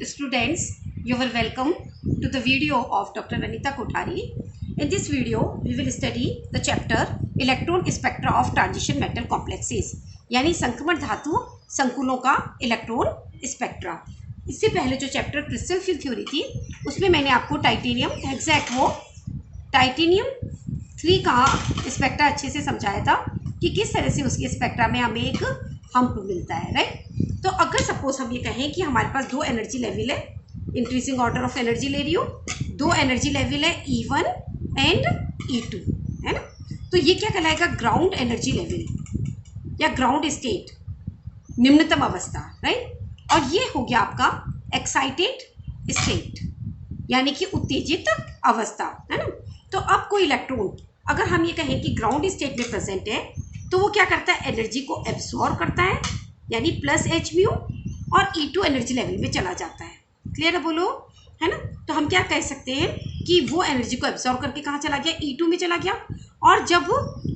Students, you are welcome to the video of Dr. Anita Kothari. In this video, we will study the chapter Electron Spectra of Transition Metal Complexes, यानी संक्रमण धातु संकुलों का electron spectra. इससे पहले जो chapter crystal field theory थी उसमें मैंने आपको टाइटेनियम एग्जैक्ट वो टाइटेनियम 3 का स्पेक्ट्रा अच्छे से समझाया था कि किस तरह से उसके स्पेक्ट्रा में हमें एक हम्प मिलता है, राइट। तो अगर सपोज हम ये कहें कि हमारे पास दो एनर्जी लेवल है, इंक्रीजिंग ऑर्डर ऑफ एनर्जी ले रही हो, दो एनर्जी लेवल है E1 एंड E2, है ना। तो ये क्या कहलाएगा? ग्राउंड एनर्जी लेवल या ग्राउंड स्टेट, निम्नतम अवस्था, राइट। और ये हो गया आपका एक्साइटेड स्टेट यानी कि उत्तेजित अवस्था, है ना। तो अब कोई इलेक्ट्रॉन अगर हम ये कहें कि ग्राउंड स्टेट में प्रेजेंट है तो वो क्या करता है? एनर्जी को एब्सॉर्ब करता है यानी प्लस एच म्यू, और E2 एनर्जी लेवल में चला जाता है। क्लियर है? बोलो, है ना। तो हम क्या कह सकते हैं कि वो एनर्जी को एब्सॉर्ब करके कहाँ चला गया? E2 में चला गया। और जब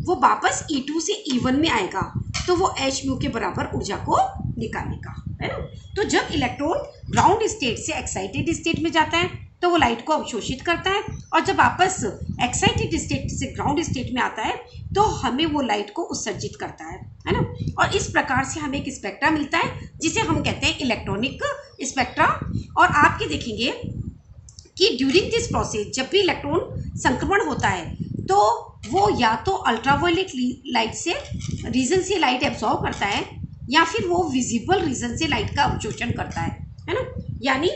वो वापस E2 से E1 में आएगा तो वो एच म्यू के बराबर ऊर्जा को निकालेगा, है ना। तो जब इलेक्ट्रॉन ग्राउंड स्टेट से एक्साइटेड स्टेट में जाता है तो वो लाइट को अवशोषित करता है, और जब वापस एक्साइटेड स्टेट से ग्राउंड स्टेट में आता है तो हमें वो लाइट को उत्सर्जित करता है ना। और इस प्रकार से हमें एक स्पेक्ट्रा मिलता है जिसे हम कहते हैं इलेक्ट्रॉनिक स्पेक्ट्रा। और आप ये देखेंगे कि ड्यूरिंग दिस प्रोसेस जब भी इलेक्ट्रॉन संक्रमण होता है तो वो या तो अल्ट्रावायलेट लाइट से रीजन से लाइट एब्सॉर्ब करता है या फिर वो विजिबल रीजन से लाइट का अवशोषण करता है ना। यानी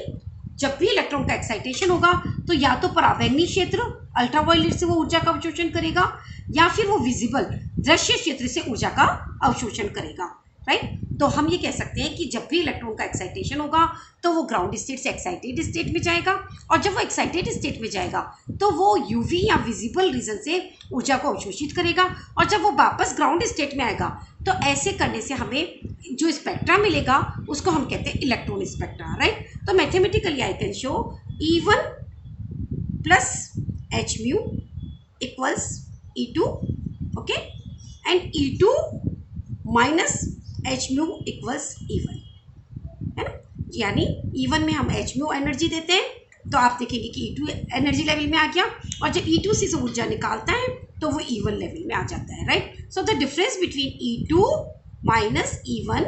जब भी इलेक्ट्रॉन का एक्साइटेशन होगा तो या तो परावैंगनी क्षेत्र अल्ट्रावायलेट से वो ऊर्जा का अवशोषण करेगा या फिर वो विजिबल दृश्य क्षेत्र से ऊर्जा का अवशोषण करेगा, राइट। तो हम ये कह सकते हैं कि जब भी इलेक्ट्रॉन का एक्साइटेशन होगा तो वो ग्राउंड स्टेट से एक्साइटेड स्टेट में जाएगा, और जब वो एक्साइटेड स्टेट में जाएगा तो वो यूवी या विजिबल रीजन से ऊर्जा को अवशोषित करेगा, और जब वो वापस ग्राउंड स्टेट में आएगा तो ऐसे करने से हमें जो स्पेक्ट्रा मिलेगा उसको हम कहते हैं इलेक्ट्रॉन स्पेक्ट्रा, राइट। तो mathematically I can show E1 plus H mu equals E2, okay, and E2 minus H mu equals E1, है ना। यानी E1 में हम एच म्यू एनर्जी देते हैं तो आप देखेंगे कि E2 एनर्जी लेवल में आ गया, और जब E2 से ऊर्जा निकालता है तो वो E1 लेवल में आ जाता है, right. So the difference between E2 minus E1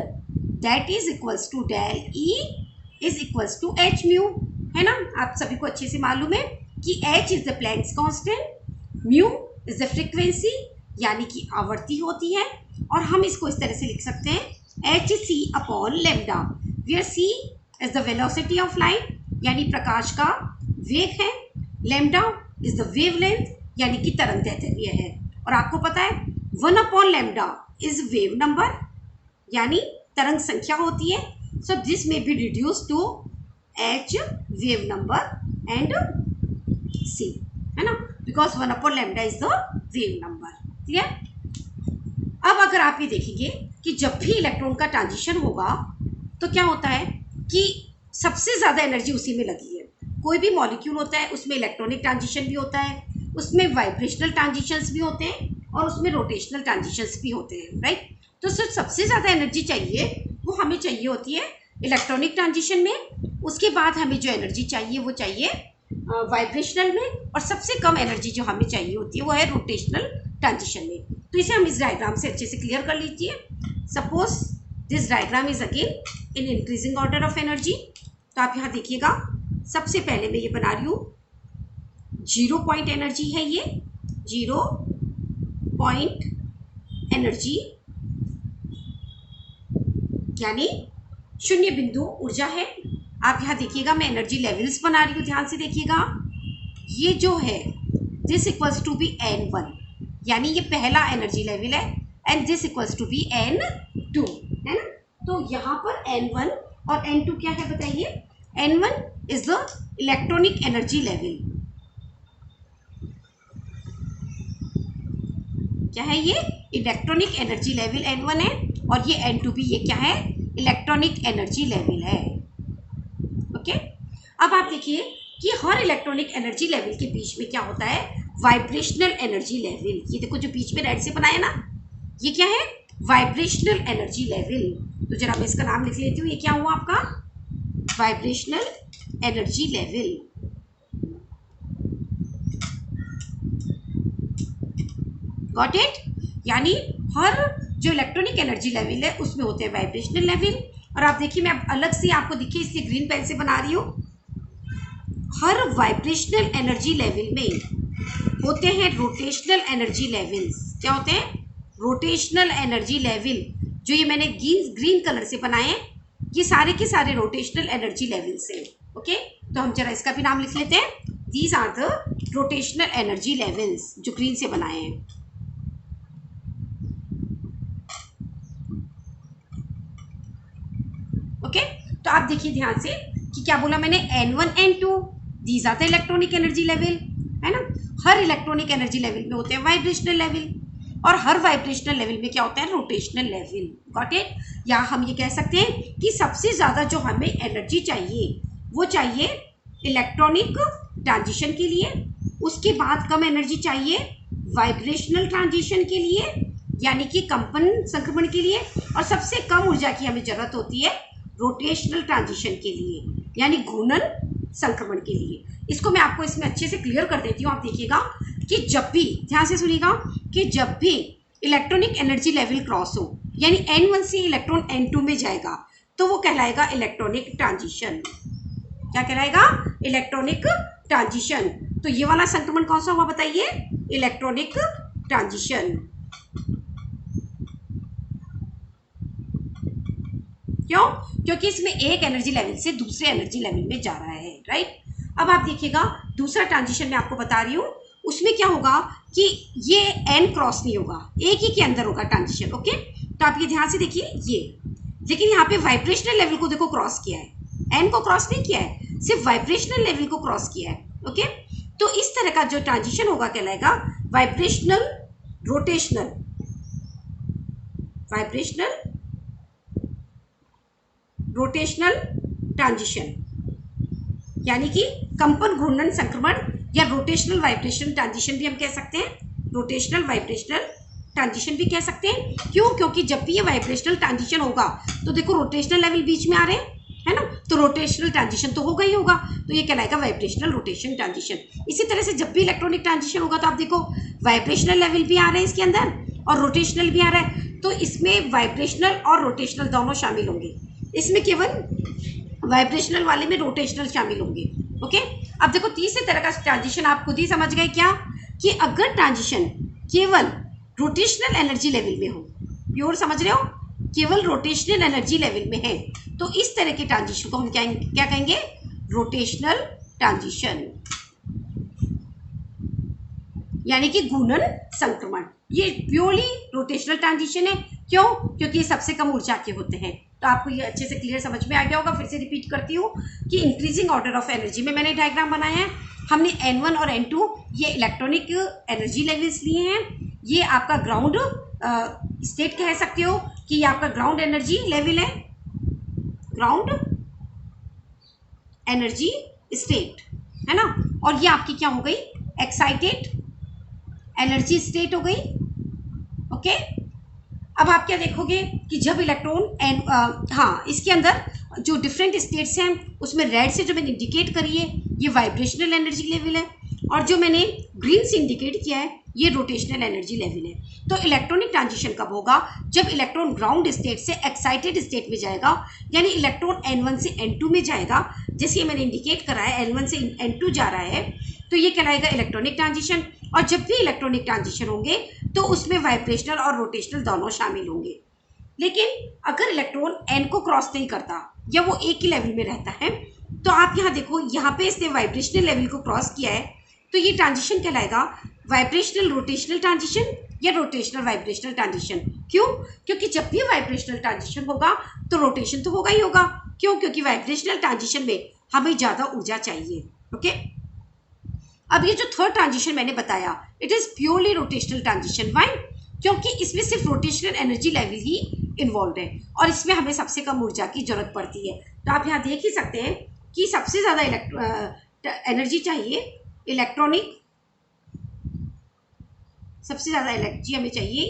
that is equals to del E is equals to h mu, है ना। आप सभी को अच्छे से मालूम है कि H is the Planck's constant, mu is the frequency यानी कि आवृत्ति होती है, और हम इसको इस तरह से लिख सकते हैं hc upon lambda, where c is the velocity of light यानी प्रकाश का वेग है, लेमडा इज द वेवलेंथ यानी कि तरंग दैर्ध्य है, और आपको पता है 1 upon lambda is wave number यानी तरंग संख्या होती है। So this may be reduce to h wave number and c, है ना, because 1 upon lambda is the wave number. Clear? अब अगर आप ये देखेंगे कि जब भी इलेक्ट्रॉन का ट्रांजिशन होगा तो क्या होता है कि सबसे ज़्यादा एनर्जी उसी में लगी है। कोई भी मॉलिक्यूल होता है उसमें इलेक्ट्रॉनिक ट्रांजिशन भी होता है, उसमें वाइब्रेशनल ट्रांजिशंस भी होते हैं, और उसमें रोटेशनल ट्रांजिशंस भी होते हैं, राइट। तो सिर्फ सबसे ज़्यादा एनर्जी चाहिए वो हमें चाहिए होती है इलेक्ट्रॉनिक ट्रांजिशन में। उसके बाद हमें जो एनर्जी चाहिए वो चाहिए वाइब्रेशनल में, और सबसे कम एनर्जी जो हमें चाहिए होती है वो है रोटेशनल ट्रांजिशन में। तो इसे हम इस डायग्राम से अच्छे से क्लियर कर लीजिए। Suppose this diagram is again in increasing order of energy. तो आप यहाँ देखिएगा, सबसे पहले मैं ये बना रही हूँ 0 पॉइंट एनर्जी है, ये 0 पॉइंट एनर्जी यानी शून्य बिंदु ऊर्जा है। आप यहाँ देखिएगा मैं एनर्जी लेवल्स बना रही हूँ, ध्यान से देखिएगा। ये जो है this equals to B N1 यानी ये पहला एनर्जी लेवल है, and this equals to be N2, है ना। तो यहाँ पर N1 और N2 क्या है बताइए? N1 is the electronic energy level, क्या है ये? इलेक्ट्रॉनिक एनर्जी लेवल N1 है, और ये N2 भी ये क्या है? इलेक्ट्रॉनिक एनर्जी लेवल है, ओके। अब आप देखिए कि हर इलेक्ट्रॉनिक एनर्जी लेवल के बीच में क्या होता है? Vibrational energy level. ये देखो जो बीच में रेड से बनाया ना, ये क्या है? Vibrational energy level. तो जरा मैं इसका नाम लिख लेती हूँ, ये क्या हुआ आपका? Vibrational energy level. Got it? यानी हर जो इलेक्ट्रॉनिक एनर्जी लेवल है उसमें होते हैं वाइब्रेशनल लेवल। और आप देखिए, मैं अलग से आपको दिखिए इसलिए ग्रीन पेन से बना रही हूँ। हर वाइब्रेशनल एनर्जी लेवल में होते हैं रोटेशनल एनर्जी लेवल्स। क्या होते हैं? Rotational energy level. जो ये मैंने ग्रीन कलर से बनाए, ये सारे के सारे रोटेशनल एनर्जी लेवल्स हैं। ओके, तो हम जरा इसका भी नाम लिख लेते हैं। These are the rotational energy levels, जो ग्रीन से बनाए हैं। ओके, तो आप देखिए ध्यान से कि क्या बोला मैंने, N1 N2 these are the electronic energy level, है ना। हर इलेक्ट्रॉनिक एनर्जी लेवल में होते हैं वाइब्रेशनल लेवल, और हर वाइब्रेशनल लेवल में क्या होता है? Rotational level. Got it? या हम ये कह सकते हैं कि सबसे ज़्यादा जो हमें एनर्जी चाहिए वो चाहिए इलेक्ट्रॉनिक ट्रांजिशन के लिए, उसके बाद कम एनर्जी चाहिए वाइब्रेशनल ट्रांजिशन के लिए, यानी कि कंपन संक्रमण के लिए, और सबसे कम ऊर्जा की हमें जरूरत होती है रोटेशनल ट्रांजिशन के लिए, यानी घूर्णन संक्रमण के लिए। इसको मैं आपको इसमें अच्छे से क्लियर कर देती हूँ। आप देखिएगा कि जब भी, ध्यान से सुनिएगा, कि जब भी इलेक्ट्रॉनिक एनर्जी लेवल क्रॉस हो, यानी N1 से इलेक्ट्रॉन N2 में जाएगा, तो वो कहलाएगा इलेक्ट्रॉनिक ट्रांजिशन। क्या कहलाएगा? Electronic transition. तो ये वाला संक्रमण कौन सा हुआ बताइए? Electronic transition. क्यों? क्योंकि इसमें एक एनर्जी लेवल से दूसरे एनर्जी लेवल में जा रहा है, राइट। अब आप देखिएगा दूसरा ट्रांजिशन मैं आपको बता रही हूँ, उसमें क्या होगा कि ये एन क्रॉस नहीं होगा, एक ही के अंदर होगा ट्रांजिशन। ओके, तो आप ये ध्यान से देखिए ये, लेकिन यहाँ पे वाइब्रेशनल लेवल को देखो क्रॉस किया है, एन को क्रॉस नहीं किया है, सिर्फ वाइब्रेशनल लेवल को क्रॉस किया है। ओके, तो इस तरह का जो ट्रांजिशन होगा कहलाएगा vibrational rotational, vibrational rotational transition, यानी कि कंपन घूर्णन संक्रमण, या रोटेशनल वाइब्रेशन ट्रांजिशन भी हम कह सकते हैं, रोटेशनल वाइब्रेशनल ट्रांजिशन भी कह सकते हैं। क्यों? क्योंकि जब भी ये वाइब्रेशनल ट्रांजिशन होगा तो देखो रोटेशनल लेवल बीच में आ रहे हैं, है ना, तो रोटेशनल ट्रांजिशन तो होगा ही होगा, तो ये कहलाएगा वाइब्रेशनल रोटेशन ट्रांजिशन। इसी तरह से जब भी इलेक्ट्रॉनिक ट्रांजिशन होगा तो आप देखो वाइब्रेशनल लेवल भी आ रहे हैं इसके अंदर, और रोटेशनल भी आ रहा है, तो इसमें वाइब्रेशनल और रोटेशनल दोनों शामिल होंगे। इसमें केवल वाइब्रेशनल वाले में रोटेशनल शामिल होंगे। ओके, अब देखो तीसरे तरह का ट्रांजिशन आप खुद ही समझ गए क्या, कि अगर ट्रांजिशन केवल रोटेशनल एनर्जी लेवल में हो, प्योर समझ रहे हो, केवल रोटेशनल एनर्जी लेवल में है, तो इस तरह के ट्रांजिशन को हम क्या कहेंगे? रोटेशनल ट्रांजिशन, यानी कि घूर्णन संक्रमण। ये प्योरली रोटेशनल ट्रांजिशन है। क्यों? क्योंकि ये सबसे कम ऊर्जा के होते हैं। तो आपको ये अच्छे से क्लियर समझ में आ गया होगा। फिर से रिपीट करती हूँ कि इंक्रीजिंग ऑर्डर ऑफ एनर्जी में मैंने डायग्राम बनाया है। हमने N1 और N2 ये इलेक्ट्रॉनिक एनर्जी लेवल्स लिए हैं। ये आपका ग्राउंड स्टेट कह सकते हो कि ये आपका ग्राउंड एनर्जी लेवल है, ग्राउंड एनर्जी स्टेट, है ना। और ये आपकी क्या हो गई? एक्साइटेड एनर्जी स्टेट हो गई। ओके, अब आप क्या देखोगे कि जब इलेक्ट्रॉन हाँ, इसके अंदर जो डिफरेंट स्टेट्स हैं उसमें रेड से जो मैंने इंडिकेट करी है ये वाइब्रेशनल एनर्जी लेवल है, और जो मैंने ग्रीन से इंडिकेट किया है ये रोटेशनल एनर्जी लेवल है। तो इलेक्ट्रॉनिक ट्रांजिशन कब होगा? जब इलेक्ट्रॉन ग्राउंड स्टेट से एक्साइटेड स्टेट में जाएगा, यानी इलेक्ट्रॉन N1 से N2 में जाएगा। जैसे मैंने इंडिकेट करा है N1 से N2 जा रहा है, तो ये कहलाएगा इलेक्ट्रॉनिक ट्रांजिशन। और जब भी इलेक्ट्रॉनिक ट्रांजिशन होंगे तो उसमें वाइब्रेशनल और रोटेशनल दोनों शामिल होंगे। लेकिन अगर इलेक्ट्रॉन N को क्रॉस नहीं करता या वो एक ही लेवल में रहता है, तो आप यहाँ देखो, यहाँ पे इसने वाइब्रेशनल लेवल को क्रॉस किया है, तो ये ट्रांजिशन कहलाएगा वाइब्रेशनल रोटेशनल ट्रांजिशन या रोटेशनल वाइब्रेशनल ट्रांजिशन। क्यों? क्योंकि जब भी वाइब्रेशनल ट्रांजिशन होगा तो रोटेशन तो होगा ही होगा। क्यों? क्योंकि वाइब्रेशनल ट्रांजिशन में हमें ज़्यादा ऊर्जा चाहिए। ओके, अब ये जो थर्ड ट्रांजिशन मैंने बताया, it is purely rotational transition. Why? क्योंकि इसमें सिर्फ रोटेशनल एनर्जी लेवल ही इन्वॉल्व है, और इसमें हमें सबसे कम ऊर्जा की जरूरत पड़ती है। तो आप यहाँ देख ही सकते हैं कि सबसे ज़्यादा एनर्जी चाहिए इलेक्ट्रॉनिक, सबसे ज़्यादा एनर्जी हमें चाहिए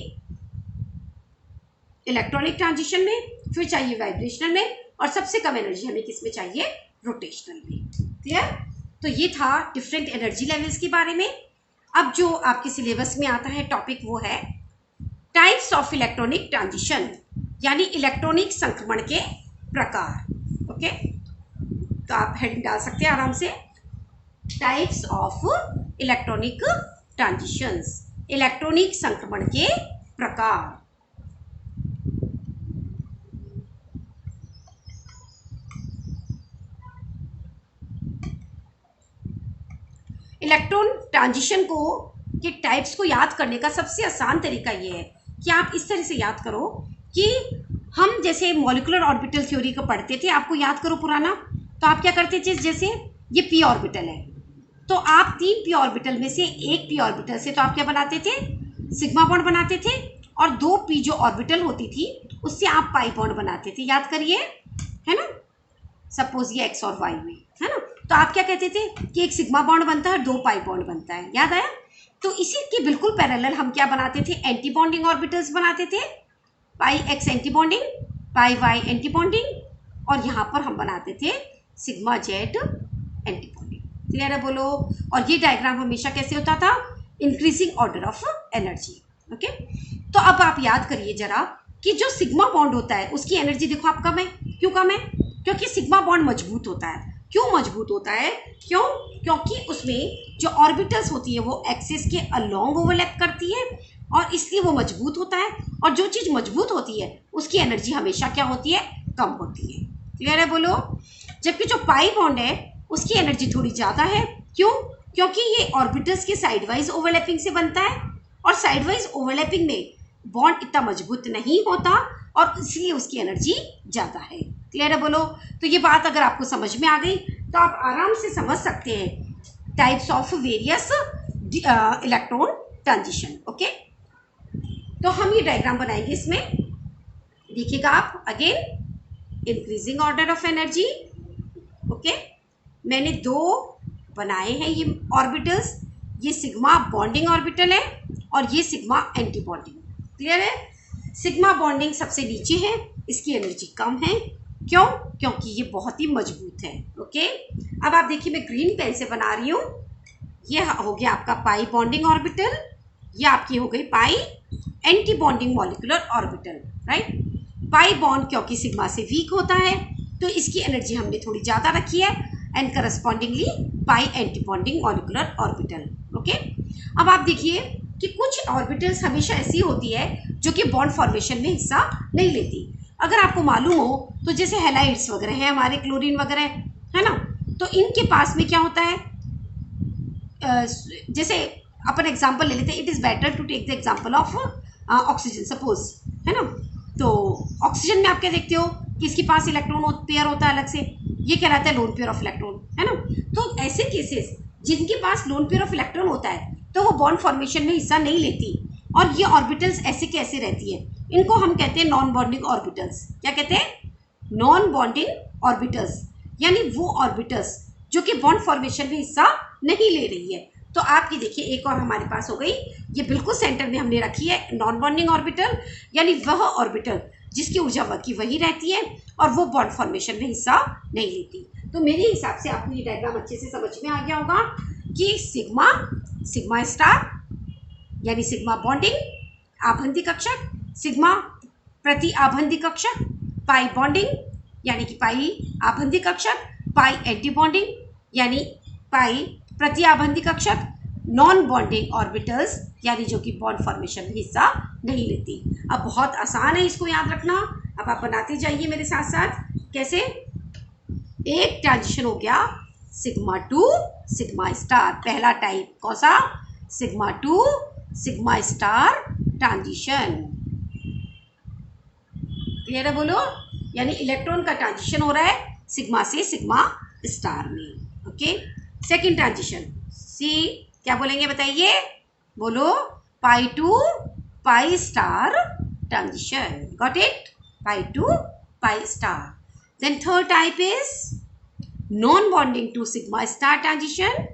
इलेक्ट्रॉनिक ट्रांजिशन में, फिर चाहिए वाइब्रेशनल में, और सबसे कम एनर्जी हमें किस में चाहिए, रोटेशनल में। क्लियर? तो ये था डिफरेंट एनर्जी लेवल्स के बारे में। अब जो आपके सिलेबस में आता है टॉपिक वो है टाइप्स ऑफ इलेक्ट्रॉनिक ट्रांजिशन, यानी इलेक्ट्रॉनिक संक्रमण के प्रकार। ओके, तो आप हेडिंग डाल सकते हैं आराम से, types of electronic transitions, electronic संक्रमण के प्रकार। इलेक्ट्रॉन ट्रांजिशन को के टाइप्स को याद करने का सबसे आसान तरीका ये है कि आप इस तरह से याद करो कि हम जैसे मॉलिक्यूलर ऑर्बिटल थ्योरी को पढ़ते थे, आपको याद करो पुराना, तो आप क्या करते थे, जैसे ये पी ऑर्बिटल है तो आप 3 पी ऑर्बिटल में से एक पी ऑर्बिटल से तो आप क्या बनाते थे, सिग्मा बॉन्ड बनाते थे, और 2 पी जो ऑर्बिटल होती थी उससे आप पाई बॉन्ड बनाते थे। याद करिए, है ना, सपोज ये एक्स और वाई में, है ना, तो आप क्या कहते थे कि एक सिग्मा बॉन्ड बनता है, 2 पाई बॉन्ड बनता है। याद आया? तो इसी के बिल्कुल पैरेलल हम क्या बनाते थे, एंटी बॉन्डिंग ऑर्बिटल्स बनाते थे, pi x anti bonding, pi y anti bonding, और यहाँ पर हम बनाते थे sigma z anti bonding. Clear है? बोलो। और ये डायग्राम हमेशा कैसे होता था, increasing order of energy. Okay, तो अब आप याद करिए जरा कि जो सिग्मा बॉन्ड होता है उसकी एनर्जी देखो आप कम है। क्यों कम है? क्योंकि सिग्मा बॉन्ड मजबूत होता है। क्यों मजबूत होता है? क्यों? क्योंकि उसमें जो ऑर्बिटल्स होती है वो एक्सिस के अलोंग ओवरलैप करती है और इसलिए वो मजबूत होता है, और जो चीज़ मजबूत होती है उसकी एनर्जी हमेशा क्या होती है, कम होती है। क्लियर है? बोलो। जबकि जो पाई बॉन्ड है उसकी एनर्जी थोड़ी ज़्यादा है। क्यों? क्योंकि ये ऑर्बिटल्स के साइडवाइज ओवरलैपिंग से बनता है, और साइडवाइज ओवरलैपिंग में बॉन्ड इतना मजबूत नहीं होता और इसलिए उसकी एनर्जी ज़्यादा है। क्लियर है? बोलो। तो ये बात अगर आपको समझ में आ गई तो आप आराम से समझ सकते हैं types of various electron transition. Okay, तो हम ये डायग्राम बनाएंगे, इसमें देखिएगा आप, again increasing order of energy. Okay, मैंने 2 बनाए हैं ये ऑर्बिटल्स, ये सिग्मा बॉन्डिंग ऑर्बिटल है और ये सिग्मा एंटी बॉन्डिंग। क्लियर है? सिग्मा बॉन्डिंग सबसे नीचे है, इसकी एनर्जी कम है। क्यों? क्योंकि ये बहुत ही मजबूत है। ओके, अब आप देखिए मैं ग्रीन पेन से बना रही हूँ, ये हो गया आपका पाई बॉन्डिंग ऑर्बिटल, ये आपकी हो गई pi anti bonding molecular orbital. Right, pi bond क्योंकि सिग्मा से वीक होता है तो इसकी एनर्जी हमने थोड़ी ज़्यादा रखी है, and correspondingly pi anti bonding molecular orbital. Okay, अब आप देखिए कि कुछ ऑर्बिटल्स हमेशा ऐसी होती है जो कि बॉन्ड फॉर्मेशन में हिस्सा नहीं लेती। अगर आपको मालूम हो तो जैसे हैलाइड्स वगैरह हैं हमारे, क्लोरीन वगैरह है ना, तो इनके पास में क्या होता है, जैसे अपन एग्जांपल ले लेते हैं, it is better to take the example of oxygen suppose, है ना। तो ऑक्सीजन में आप क्या देखते हो कि इसके पास इलेक्ट्रॉन पेयर होता है अलग से, ये कहलाता है लोन पेयर ऑफ इलेक्ट्रॉन, है ना। तो ऐसे केसेस जिनके पास लोन पेयर ऑफ इलेक्ट्रॉन होता है तो वो बॉन्ड फॉर्मेशन में हिस्सा नहीं लेती, और ये ऑर्बिटल्स ऐसे कैसे रहती है, इनको हम कहते हैं नॉन बॉन्डिंग ऑर्बिटल्स। क्या कहते हैं? नॉन बॉन्डिंग ऑर्बिटल्स, यानी वो ऑर्बिटल्स जो कि बॉन्ड फॉर्मेशन में हिस्सा नहीं ले रही है। तो आप ये देखिए एक और हमारे पास हो गई, ये बिल्कुल सेंटर में हमने रखी है नॉन बॉन्डिंग ऑर्बिटल, यानी वह ऑर्बिटल जिसकी ऊर्जा की वही रहती है और वो बॉन्ड फॉर्मेशन में हिस्सा नहीं लेती। तो मेरे हिसाब से आपको ये डायग्राम अच्छे से समझ में आ गया होगा कि सिग्मा, सिग्मा स्टार यानी सिग्मा बॉन्डिंग आबंधी कक्षक, सिग्मा प्रति आबंधी कक्षक, पाई बॉन्डिंग यानी कि पाई आबंधी कक्षक, पाई एंटी बॉन्डिंग यानी पाई प्रति आबंधी कक्षक, नॉन बॉन्डिंग ऑर्बिटल्स यानी जो कि बॉन्ड फॉर्मेशन में हिस्सा नहीं लेती। अब बहुत आसान है इसको याद रखना, अब आप बनाते जाइए मेरे साथ साथ। कैसे? एक ट्रांजिशन हो गया सिग्मा टू सिग्मा स्टार, पहला टाइप कौन सा? Sigma to sigma star transition. Clear है? बोलो। यानी इलेक्ट्रॉन का ट्रांजिशन हो रहा है सिग्मा से सिग्मा स्टार में। ओके, सेकेंड ट्रांजिशन सी क्या बोलेंगे बताइए? बोलो। Pi to pi star transition. Got it? Pi to pi star. Then third type is non bonding to sigma star transition.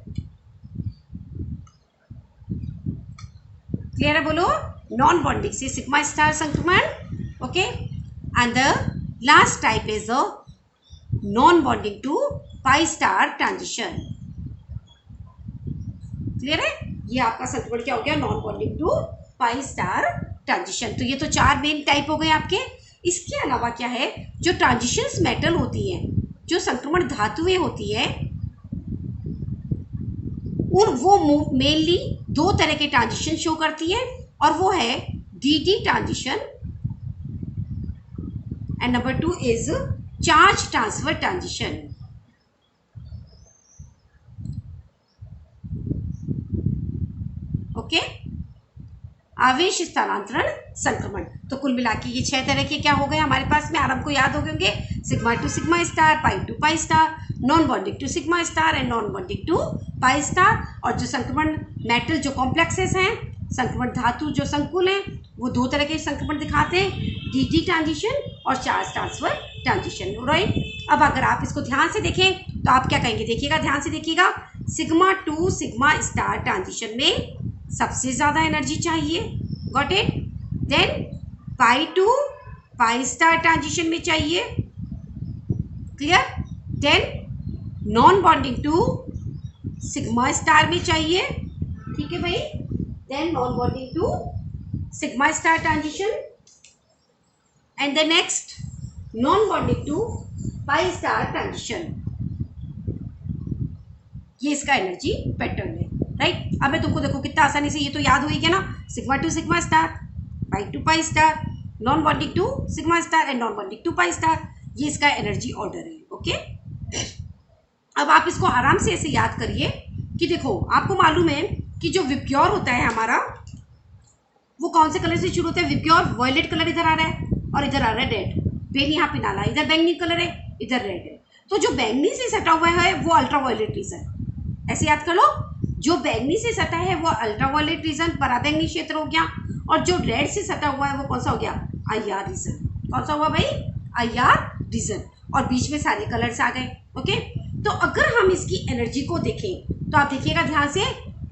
Clear है? बोलो। नॉन बॉन्डिंग से सिग्मा स्टार संक्रमण। Okay, and the last type is the non bonding to pi star transition. Clear है? ये आपका संक्रमण क्या हो गया? Non bonding to pi star transition. तो ये तो 4 मेन टाइप हो गए आपके। इसके अलावा क्या है, जो ट्रांजिशंस मेटल होती हैं, जो संक्रमण धातुएं होती है, और वो मेनली 2 तरह के ट्रांजिशन शो करती है, और वो है D transition and number 2 is charge transfer transition. Okay, आवेश स्थानांतरण संक्रमण। तो कुल मिला के ये 6 तरह के क्या हो गए हमारे पास में, आराम को याद हो गए होंगे। Sigma to sigma star, pi to pi star, non bonding to sigma star and non bonding to pi star. और जो संक्रमण मेटल जो कॉम्प्लेक्सेस हैं, संक्रमण धातु जो संकुल हैं, वो 2 तरह के संक्रमण दिखाते हैं, डी ट्रांजिशन और चार्ज ट्रांसफर ट्रांजिशन। राइट, अब अगर आप इसको ध्यान से देखें तो आप क्या कहेंगे, देखिएगा, ध्यान से देखिएगा। Sigma to sigma star transition में सबसे ज़्यादा एनर्जी चाहिए, got it. Then pi to pi star transition में चाहिए, clear. Then non bonding to sigma star में चाहिए, ठीक है भाई। Then non bonding to sigma star transition and the next non bonding to pi star transition. ये इसका energy pattern है, राइट। अब मैं तुमको देखो कितना आसानी से ये तो याद हुई क्या ना, sigma to sigma star, pi to pi star, non bonding to sigma star and non bonding to pi star. ये इसका एनर्जी ऑर्डर है, ओके। अब आप इसको आराम से ऐसे याद करिए कि देखो, आपको मालूम है कि जो विप्योर होता है हमारा, वो कौन से कलर से शुरू होता है? विप्योर वॉयलेट कलर इधर आ रहा है और इधर आ रहा है रेड, बेन यहाँ पे नाला, इधर बैंगनी कलर है, इधर रेड है। तो जो बैंगनी से सटा हुआ है वो अल्ट्रा वॉयलेट रीजन, ऐसे याद कर लो। जो बैंगनी से सटा है वो अल्ट्रा वॉयलेट रीजन, पराबैंगनी क्षेत्र हो गया, और जो रेड से सटा हुआ है वो कौन सा हो गया? IR region. कौन सा हुआ भाई? IR region. और बीच में सारे कलर्स आ गए, ओके। तो अगर हम इसकी एनर्जी को देखें तो आप देखिएगा ध्यान से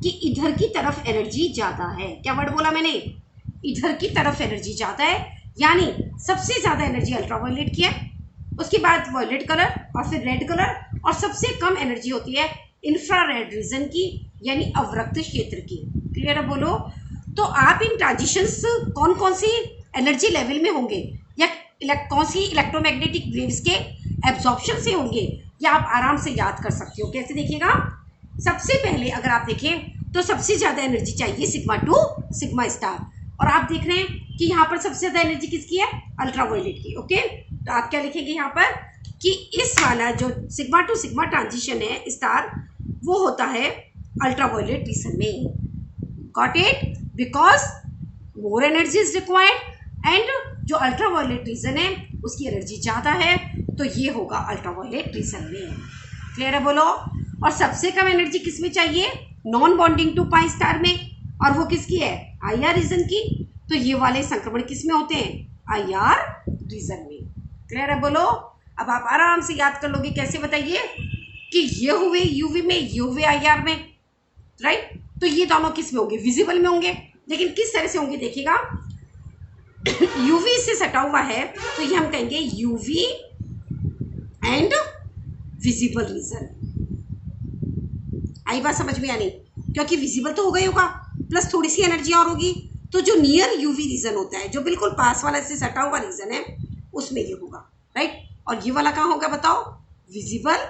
कि इधर की तरफ एनर्जी ज़्यादा है। क्या वर्ड बोला मैंने? इधर की तरफ एनर्जी ज़्यादा है, यानी सबसे ज़्यादा एनर्जी अल्ट्रा वॉयलेट की है, उसके बाद वॉयलेट कलर और फिर रेड कलर, और सबसे कम एनर्जी होती है इंफ्रारेड रीजन की, यानी अवरक्त क्षेत्र की। क्लियर है? बोलो। तो आप इन ट्रांजिशंस कौन कौन सी एनर्जी लेवल में होंगे, या कौन सी इलेक्ट्रोमैग्नेटिक वेव्स के एब्जॉर्प्शन से होंगे, या आप आराम से याद कर सकते हो। कैसे देखिएगा, सबसे पहले अगर आप देखें तो सबसे ज़्यादा एनर्जी चाहिए सिग्मा टू सिग्मा स्टार, और आप देख रहे हैं कि यहाँ पर सबसे ज़्यादा एनर्जी किसकी है? अल्ट्रा वॉयलेट की, ओके। तो आप क्या लिखेंगे यहाँ पर कि इस वाला जो सिग्मा टू सिग्मा ट्रांजिशन है स्टार, वो होता है अल्ट्रा वॉयलेट रीजन में, got it, because more energy is required, and जो अल्ट्रा वॉयलेट रीजन है उसकी एनर्जी ज़्यादा है, तो ये होगा अल्ट्रा वॉयलेट रीजन में। क्लियर है? बोलो। और सबसे कम एनर्जी किस में चाहिए? Non bonding to pi star में, और वो किसकी है? IR रीजन की। तो ये वाले संक्रमण किस में होते हैं? IR रीजन में। क्लियर है? बोलो। अब आप आराम से याद कर लोगे, कैसे बताइए, कि ये हुए UV में, ये हुए IR में, राइट। तो ये दोनों किस में होंगे? विजिबल में होंगे। लेकिन किस तरह से होंगे देखिएगा, UV से सटा हुआ है तो ये हम कहेंगे UV एंड विजिबल रीजन। आई बात समझ में या नहीं? क्योंकि विजिबल तो होगा ही होगा, प्लस थोड़ी सी एनर्जी और होगी। तो जो नियर UV रीजन होता है, जो बिल्कुल पास वाला से सटा हुआ रीजन है, उसमें ये होगा, राइट। और ये वाला कहाँ होगा बताओ? विजिबल।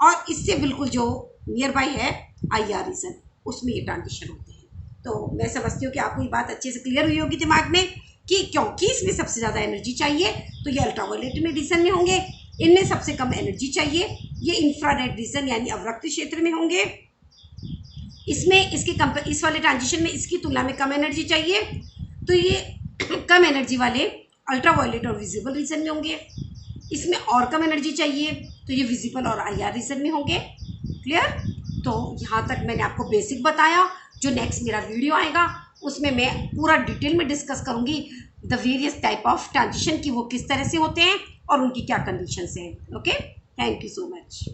और इससे बिल्कुल जो नियर बाई है IR रीजन, उसमें ये ट्रांजिशन होते हैं। तो मैं समझती हूँ कि आपको ये बात अच्छे से क्लियर हुई होगी दिमाग में, कि क्योंकि इसमें सबसे ज़्यादा एनर्जी चाहिए तो ये अल्ट्रावायलेट में रीजन में होंगे, इनमें सबसे कम एनर्जी चाहिए ये इंफ्रारेड रीजन यानी अवरक्त क्षेत्र में होंगे। इसमें इस वाले ट्रांजिशन में इसकी तुलना में कम एनर्जी चाहिए, तो ये कम एनर्जी वाले अल्ट्रावायलेट और विजिबल रीजन में होंगे। इसमें और कम एनर्जी चाहिए तो ये विजिबल और IR रीजन में होंगे। क्लियर? तो यहाँ तक मैंने आपको बेसिक बताया। जो नेक्स्ट मेरा वीडियो आएगा उसमें मैं पूरा डिटेल में डिस्कस करूँगी the various type of transition की, वो किस तरह से होते हैं और उनकी क्या कंडीशंस हैं। Okay, thank you so much.